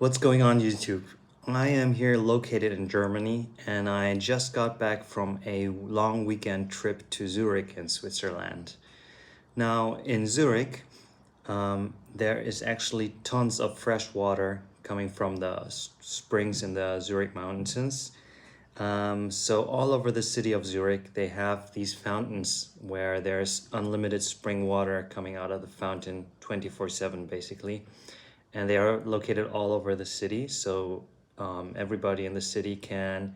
What's going on YouTube? I am here located in Germany and I just got back from a long weekend trip to Zurich in Switzerland. Now in Zurich, there is actually tons of fresh water coming from the springs in the Zurich mountains. So all over the city of Zurich, they have these fountains where there's unlimited spring water coming out of the fountain 24/7 basically. And they are located all over the city. So everybody in the city can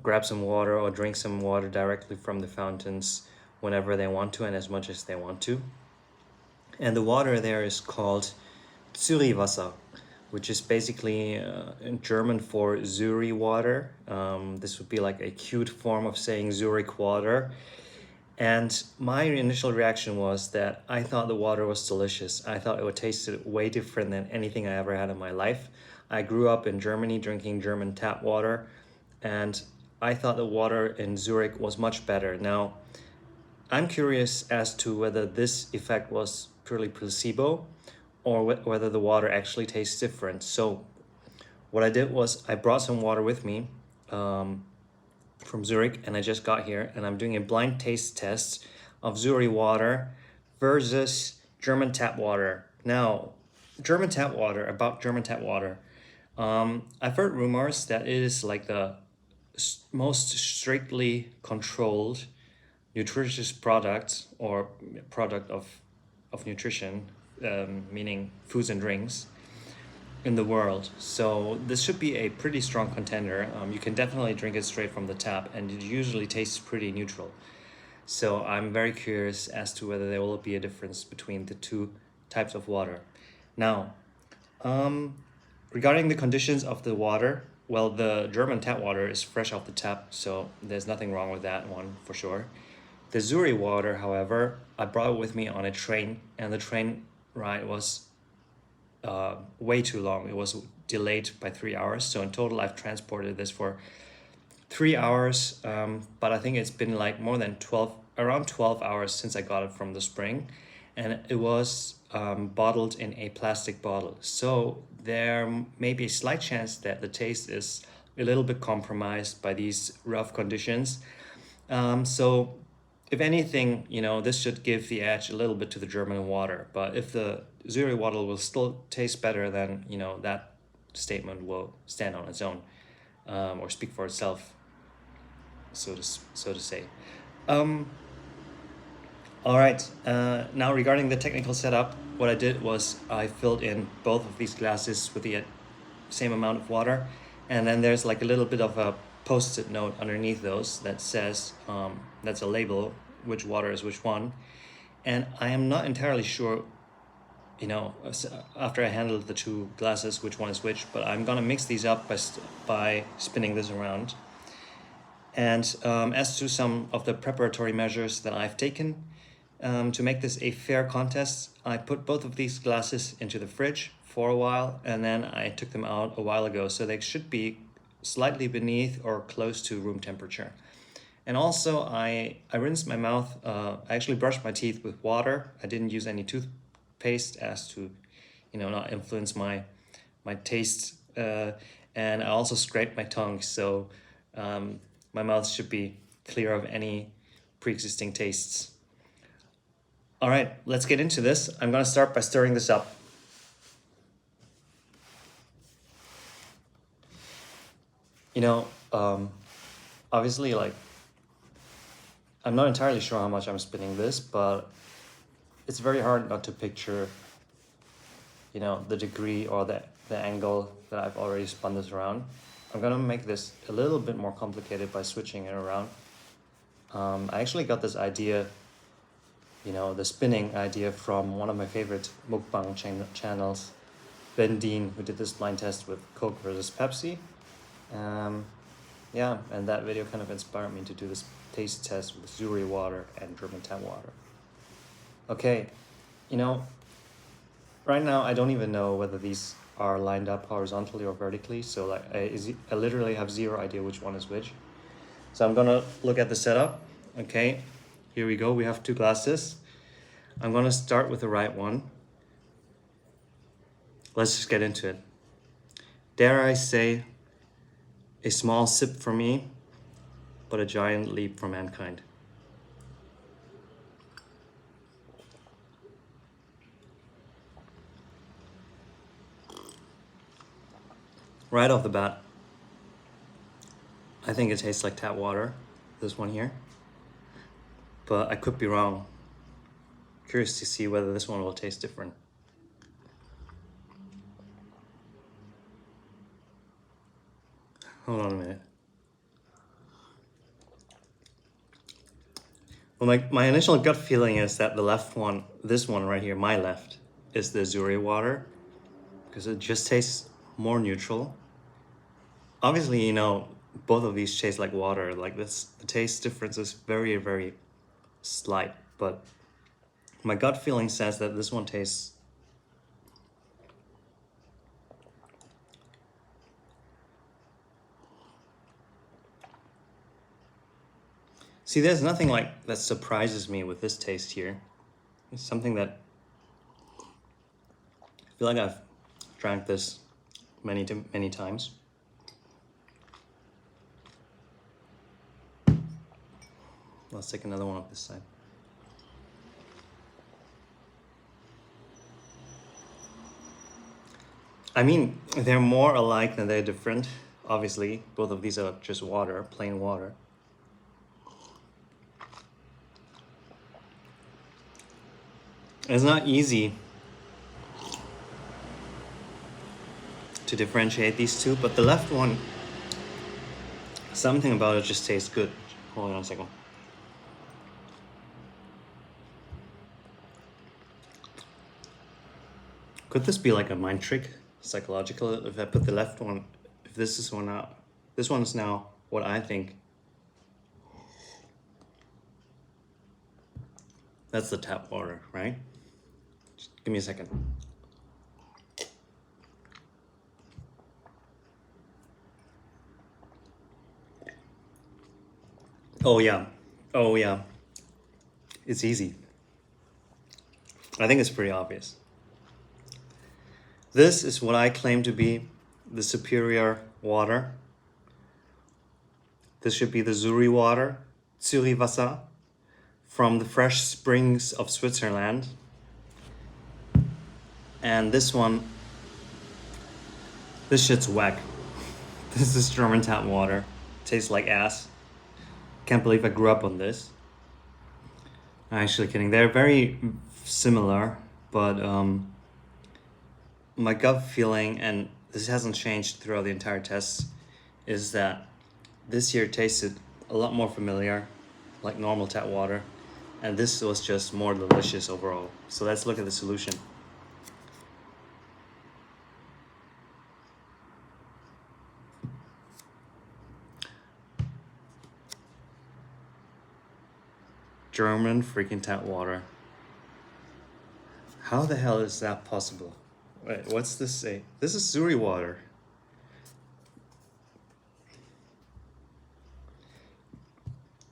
grab some water or drink some water directly from the fountains whenever they want to and as much as they want to. And the water there is called Zürichwasser, which is basically in German for Zuri water. This would be like a cute form of saying Zurich water. And my initial reaction was that I thought the water was delicious. I thought it would taste way different than anything I ever had in my life. I grew up in Germany drinking German tap water, and I thought the water in Zurich was much better. Now, I'm curious as to whether this effect was purely placebo or whether the water actually tastes different. So what I did was I brought some water with me from Zurich, and I just got here, and I'm doing a blind taste test of Zurich water versus German tap water. Now, German tap water, I've heard rumors that it is like the most strictly controlled nutritious product or product of nutrition, meaning foods and drinks in the world. So this should be a pretty strong contender. You can definitely drink it straight from the tap and it usually tastes pretty neutral. So I'm very curious as to whether there will be a difference between the two types of water. Now, regarding the conditions of the water, well, the German tap water is fresh off the tap, so there's nothing wrong with that one for sure. The Zuri water, however, I brought it with me on a train, and the train ride was way too long. It was delayed by 3 hours. So in total, I've transported this for 3 hours. But I think it's been like more than around 12 hours since I got it from the spring. And it was bottled in a plastic bottle. So there may be a slight chance that the taste is a little bit compromised by these rough conditions. So if anything, this should give the edge a little bit to the German water. But if the Zurich water will still taste better, then, that statement will stand on its own, or speak for itself, so to say. All right, now regarding the technical setup, what I did was I filled in both of these glasses with the same amount of water, and then there's like a little bit of a post-it note underneath those that says, that's a label, which water is which one. And I am not entirely sure, after I handled the two glasses, which one is which, but I'm gonna mix these up by spinning this around. And as to some of the preparatory measures that I've taken to make this a fair contest, I put both of these glasses into the fridge for a while, and then I took them out a while ago, so they should be slightly beneath or close to room temperature. And also I rinsed my mouth. I actually brushed my teeth with water. I didn't use any toothpaste as to, not influence my taste. And I also scraped my tongue, so my mouth should be clear of any pre-existing tastes. All right, let's get into this. I'm gonna start by stirring this up. Obviously, like, I'm not entirely sure how much I'm spinning this, but it's very hard not to picture, the degree or the angle that I've already spun this around. I'm gonna make this a little bit more complicated by switching it around. I actually got this idea, the spinning idea, from one of my favorite mukbang channels, Ben Dean, who did this blind test with Coke versus Pepsi. And that video kind of inspired me to do this taste test with Zuri water and German tap water. Okay, right now I don't even know whether these are lined up horizontally or vertically, so like I literally have zero idea which one is which. So I'm gonna look at the setup. Okay, here we go. We have two glasses. I'm gonna start with the right one. let's just get into it. Dare I say, a small sip for me, but a giant leap for mankind. Right off the bat, I think it tastes like tap water, this one here. But I could be wrong. Curious to see whether this one will taste different. Hold on a minute. Well, my initial gut feeling is that the left one, this one right here, my left, is the Zürich water, because it just tastes more neutral. Obviously, you know, both of these taste like water. Like this, the taste difference is very, very slight. But my gut feeling says that this one tastes. See, there's nothing like that surprises me with this taste here. It's something that I feel like I've drank this many times. Let's take another one off this side. I mean, they're more alike than they're different. Obviously, both of these are just water, plain water. It's not easy to differentiate these two, but the left one, something about it just tastes good. Hold on a second. Could this be like a mind trick, psychological? If I put the left one, if this is one out, this one is now what I think. That's the tap water, right? Just give me a second. Oh yeah, oh yeah. It's easy. I think it's pretty obvious. This is what I claim to be the superior water. This should be the Zürich water, Zürich Wasser, from the fresh springs of Switzerland. And this one, this shit's whack. This is German tap water. Tastes like ass. Can't believe I grew up on this. I'm actually kidding. They're very similar, but my gut feeling, and this hasn't changed throughout the entire test, is that this here tasted a lot more familiar, like normal tap water, and this was just more delicious overall. So let's look at the solution. German freaking tap water. How the hell is that possible? Wait, what's this say? This is Zürich water.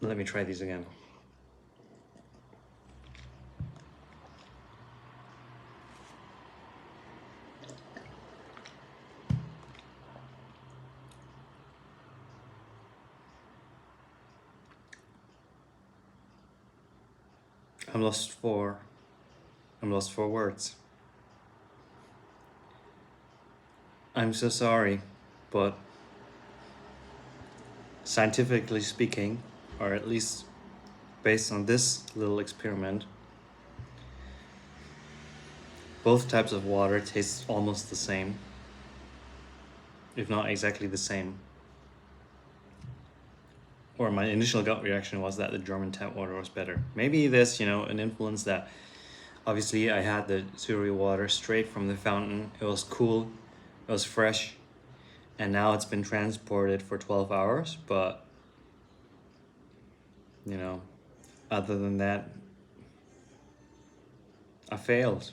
Let me try these again. I'm lost for words. I'm so sorry, but scientifically speaking, or at least based on this little experiment, both types of water taste almost the same, if not exactly the same. Or my initial gut reaction was that the German tap water was better. Maybe there's, you know, an influence that obviously I had the Zürich water straight from the fountain. It was cool, it was fresh, and now it's been transported for 12 hours. But, you know, other than that, I failed.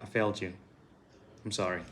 I failed you. I'm sorry.